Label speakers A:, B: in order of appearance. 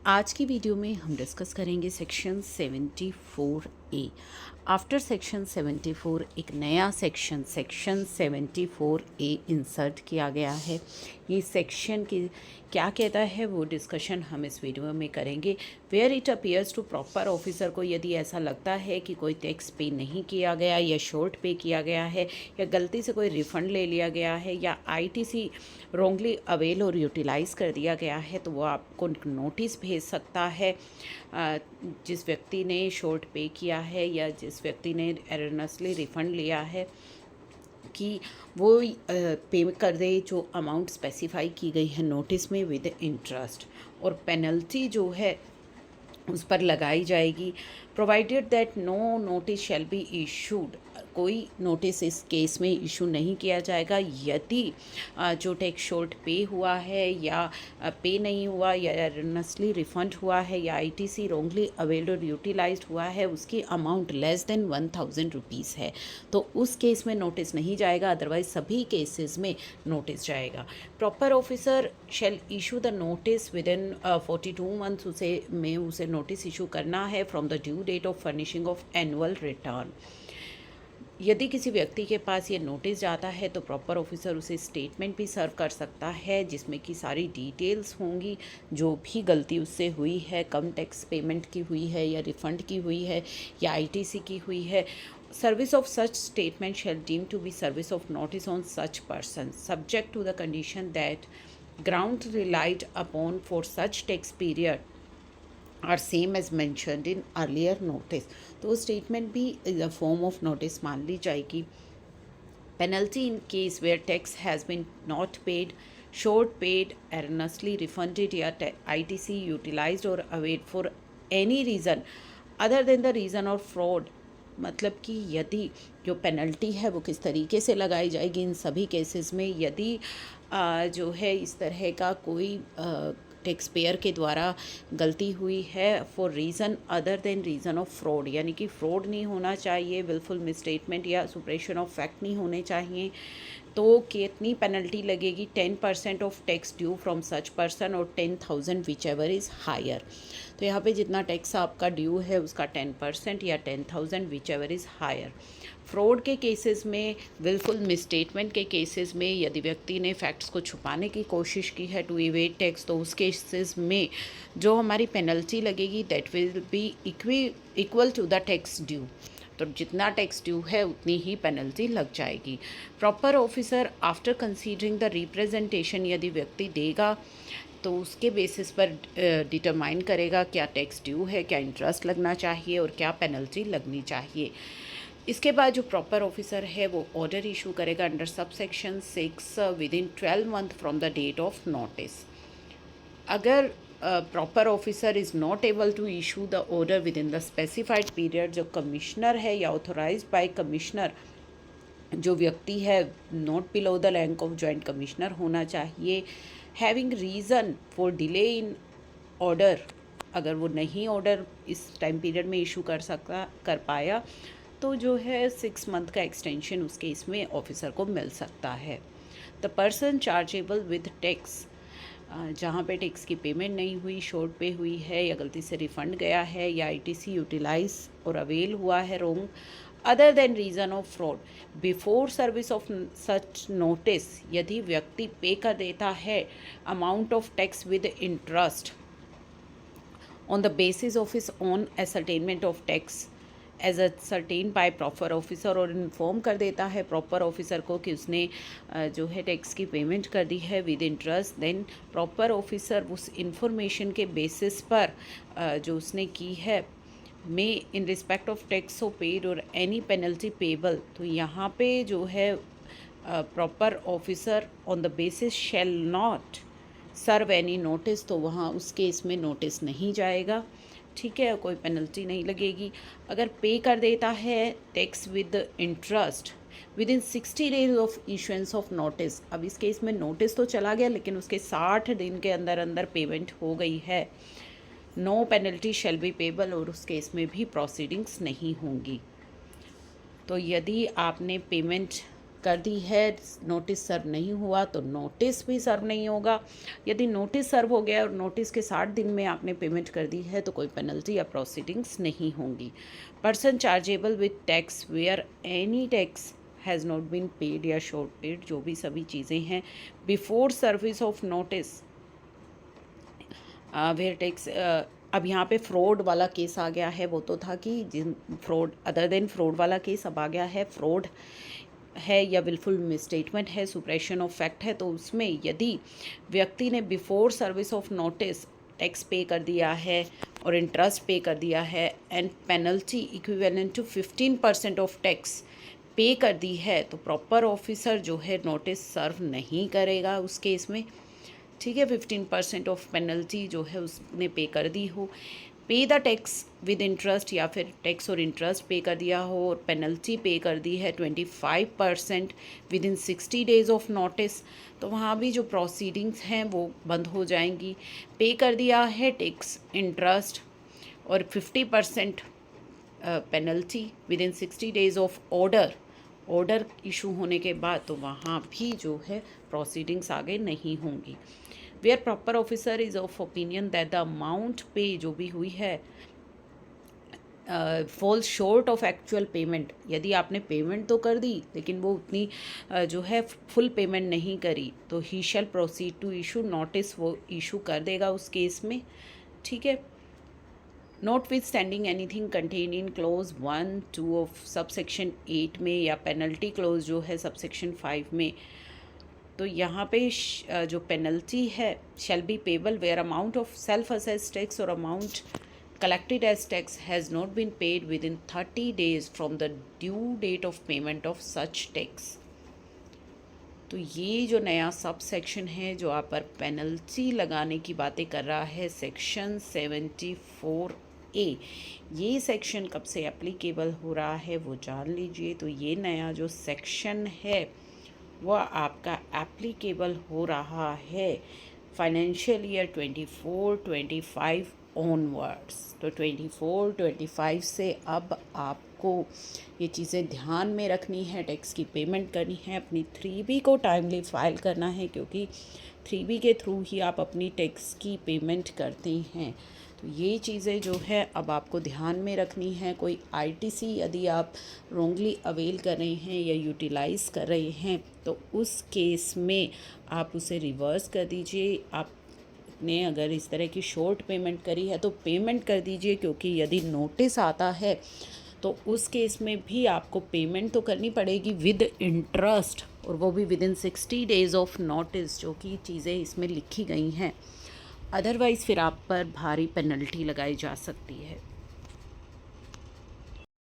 A: आज की वीडियो में हम डिस्कस करेंगे सेक्शन 74A। आफ्टर सेक्शन 74 एक नया सेक्शन 74A इंसर्ट किया गया है। ये सेक्शन की क्या कहता है वो डिस्कशन हम इस वीडियो में करेंगे। Where it appears to proper officer को यदि ऐसा लगता है कि कोई टैक्स पे नहीं किया गया या शॉर्ट पे किया गया है या गलती से कोई रिफ़ंड ले लिया गया है या आईटीसी रॉन्गली अवेल और यूटिलाइज़ कर दिया गया है, तो वो आपको नोटिस भेज सकता है। जिस व्यक्ति ने शॉर्ट पे किया है या जिस व्यक्ति ने एरनसली रिफ़ंड लिया है कि वो पे कर दे जो अमाउंट स्पेसिफाई की गई है नोटिस में विद इंटरेस्ट, और पेनल्टी जो है उस पर लगाई जाएगी। Provided that no notice shall be issued, कोई नोटिस इस केस में इशू नहीं किया जाएगा यदि जो टैक्स शॉर्ट पे हुआ है या पे नहीं हुआ या एरनसली रिफंड हुआ है या आईटीसी रॉन्गली अवेल्ड और यूटिलाइज्ड हुआ है, उसकी अमाउंट लेस देन 1000 रुपीज़ है तो उस केस में नोटिस नहीं जाएगा। अदरवाइज सभी केसेस में नोटिस जाएगा। Proper officer shall issue the notice within 42 months, उसे नोटिस इशू करना है from the due date of furnishing of annual return. यदि किसी व्यक्ति के पास ये नोटिस जाता है तो प्रॉपर ऑफिसर उसे स्टेटमेंट भी सर्व कर सकता है जिसमें कि सारी डिटेल्स होंगी, जो भी गलती उससे हुई है, कम टैक्स पेमेंट की हुई है या रिफ़ंड की हुई है या आईटीसी की हुई है। Service of such statement shall deem to be service of notice on such person subject to the condition that ground relied upon for such tax period are same as mentioned in earlier notice. तो statement भी is a form of notice मान ली जाएगी। Penalty in case where tax has been not paid, short paid, erroneously refunded या ITC utilised और availed for any reason other than the reason of fraud. मतलब कि यदि जो पेनल्टी है वो किस तरीके से लगाई जाएगी इन सभी केसेस में, यदि जो है इस तरह का कोई टैक्स पेयर के द्वारा गलती हुई है for reason other than reason of fraud, यानी कि फ्रॉड नहीं होना चाहिए, विलफुल मिसस्टेटमेंट या सुप्रेशन ऑफ फैक्ट नहीं होने चाहिए, तो कितनी पेनल्टी लगेगी? 10% of tax due from such person और 10,000 विच एवर इज़ हायर। तो यहाँ पे जितना टैक्स आपका ड्यू है उसका 10% या 10,000 whichever is higher. Fraud के केसेस में, विलफुल मिसस्टेटमेंट के केसेस में यदि व्यक्ति ने फैक्ट्स को छुपाने की कोशिश की है टू इवेड टैक्स, तो उस केसेस में जो हमारी पेनल्टी लगेगी that will be equal to the tax due. तो जितना टैक्स ड्यू है उतनी ही पेनल्टी लग जाएगी। Proper officer after considering the representation, यदि व्यक्ति देगा तो उसके बेसिस पर डिटरमाइन करेगा क्या टैक्स ड्यू है, क्या इंटरेस्ट लगना चाहिए और क्या पेनल्टी लगनी चाहिए। इसके बाद जो प्रॉपर ऑफिसर है वो ऑर्डर इशू करेगा under subsection 6 within 12 month from the date of notice. अगर proper officer is not able to issue the order within the specified period, जो कमिश्नर है या ऑथोराइज्ड बाय कमिश्नर जो व्यक्ति है not below the rank of joint commissioner होना चाहिए, having reason for delay in order, अगर वो नहीं ऑर्डर इस टाइम पीरियड में इशू कर पाया तो जो है 6 मंथ का एक्सटेंशन उसके इसमें ऑफिसर को मिल सकता है। The person chargeable with tax, जहाँ पे टैक्स की पेमेंट नहीं हुई, शॉर्ट पे हुई है या गलती से रिफ़ंड गया है या आईटीसी यूटिलाइज और अवेल हुआ है wrong other than reason of fraud, before service of such notice, यदि व्यक्ति पे कर देता है amount of tax with interest on the basis of his own ascertainment of tax as certain by proper officer, और inform कर देता है proper officer को कि उसने जो है टैक्स की पेमेंट कर दी है with interest, then proper officer उस इंफॉर्मेशन के बेसिस पर जो उसने की है में in respect of tax so paid और एनी पेनल्टी पेबल, तो यहाँ पे जो है proper officer on the basis shall not serve any notice, तो वहाँ उस केस में नोटिस नहीं जाएगा। ठीक है, कोई पेनल्टी नहीं लगेगी। अगर पे कर देता है tax with interest with in 60 days of issuance of notice, अब इस केस में नोटिस तो चला गया लेकिन उसके 60 दिन के अंदर अंदर पेमेंट हो गई है, no penalty shall be payable, और उस केस में भी प्रोसीडिंग्स नहीं होंगी। तो यदि आपने पेमेंट कर दी है, नोटिस सर्व नहीं हुआ तो नोटिस भी सर्व नहीं होगा। यदि नोटिस सर्व हो गया और नोटिस के 60 दिन में आपने पेमेंट कर दी है तो कोई पेनल्टी या प्रोसीडिंग्स नहीं होंगी। Person chargeable with tax where any tax has not been paid या शॉर्ट पेड, जो भी सभी चीज़ें हैं before service of notice where tax. अब यहाँ पे फ्रॉड वाला केस आ गया है, वो तो था कि जिन फ्रॉड अदर देन फ्रॉड वाला केस अब आ गया है। फ्रॉड है या विलफुल मिसस्टेटमेंट है, सुप्रेशन ऑफ फैक्ट है, तो उसमें यदि व्यक्ति ने before service of notice tax pay कर दिया है और इंटरेस्ट पे कर दिया है and penalty equivalent to 15% of tax pay कर दी है, तो प्रॉपर ऑफिसर जो है नोटिस सर्व नहीं करेगा उस केस में। ठीक है, 15% ऑफ पेनल्टी जो है उसने पे कर दी हो, पे द टैक्स विद इंटरेस्ट या फिर टैक्स और इंटरेस्ट पे कर दिया हो और पेनल्टी पे कर दी है 25% with in 60 days of notice, तो वहाँ भी जो प्रोसीडिंग्स हैं वो बंद हो जाएंगी। पे कर दिया है टैक्स, इंटरेस्ट और 50% penalty with in 60 days of order issue होने के बाद, तो वहाँ भी जो है प्रोसीडिंग्स आगे नहीं होंगी। Where proper officer is of opinion that the amount pay जो भी हुई है falls short of actual payment, यदि आपने पेमेंट तो कर दी लेकिन वो उतनी जो है फुल पेमेंट नहीं करी, तो ही शैल प्रोसीड टू इशू नोटिस, वो इशू कर देगा उस केस में। ठीक है, notwithstanding anything contain in close 1, 2 of subsection 8 में या पेनल्टी क्लोज जो है सबसेक्शन 5 में, तो यहाँ पे जो पेनल्टी है shall be payable where amount of self assess tax और amount collected as tax has not been paid within 30 days from the due date of payment of such tax। तो ये जो नया सब सेक्शन है जो आप पर पेनल्टी लगाने की बातें कर रहा है, सेक्शन 74A, ये सेक्शन कब से एप्लीकेबल हो रहा है वो जान लीजिए। तो ये नया जो सेक्शन है वह आपका एप्लीकेबल हो रहा है फाइनेंशियल ईयर 24-25 ऑनवर्ड्स। तो 24-25 से अब आपको ये चीज़ें ध्यान में रखनी है, टैक्स की पेमेंट करनी है, अपनी 3B को टाइमली फाइल करना है, क्योंकि 3B के थ्रू ही आप अपनी टैक्स की पेमेंट करते हैं। तो ये चीज़ें जो है अब आपको ध्यान में रखनी है। कोई ITC यदि आप रॉन्गली अवेल कर रहे हैं या यूटिलाइज़ कर रहे हैं तो उस केस में आप उसे रिवर्स कर दीजिए। आपने अगर इस तरह की शॉर्ट पेमेंट करी है तो पेमेंट कर दीजिए, क्योंकि यदि नोटिस आता है तो उस केस में भी आपको पेमेंट तो करनी पड़ेगी विद इंटरेस्ट, और वो भी with in 60 days of notice, जो कि चीज़ें इसमें लिखी गई हैं। अदरवाइज़ फिर आप पर भारी पेनल्टी लगाई जा सकती है।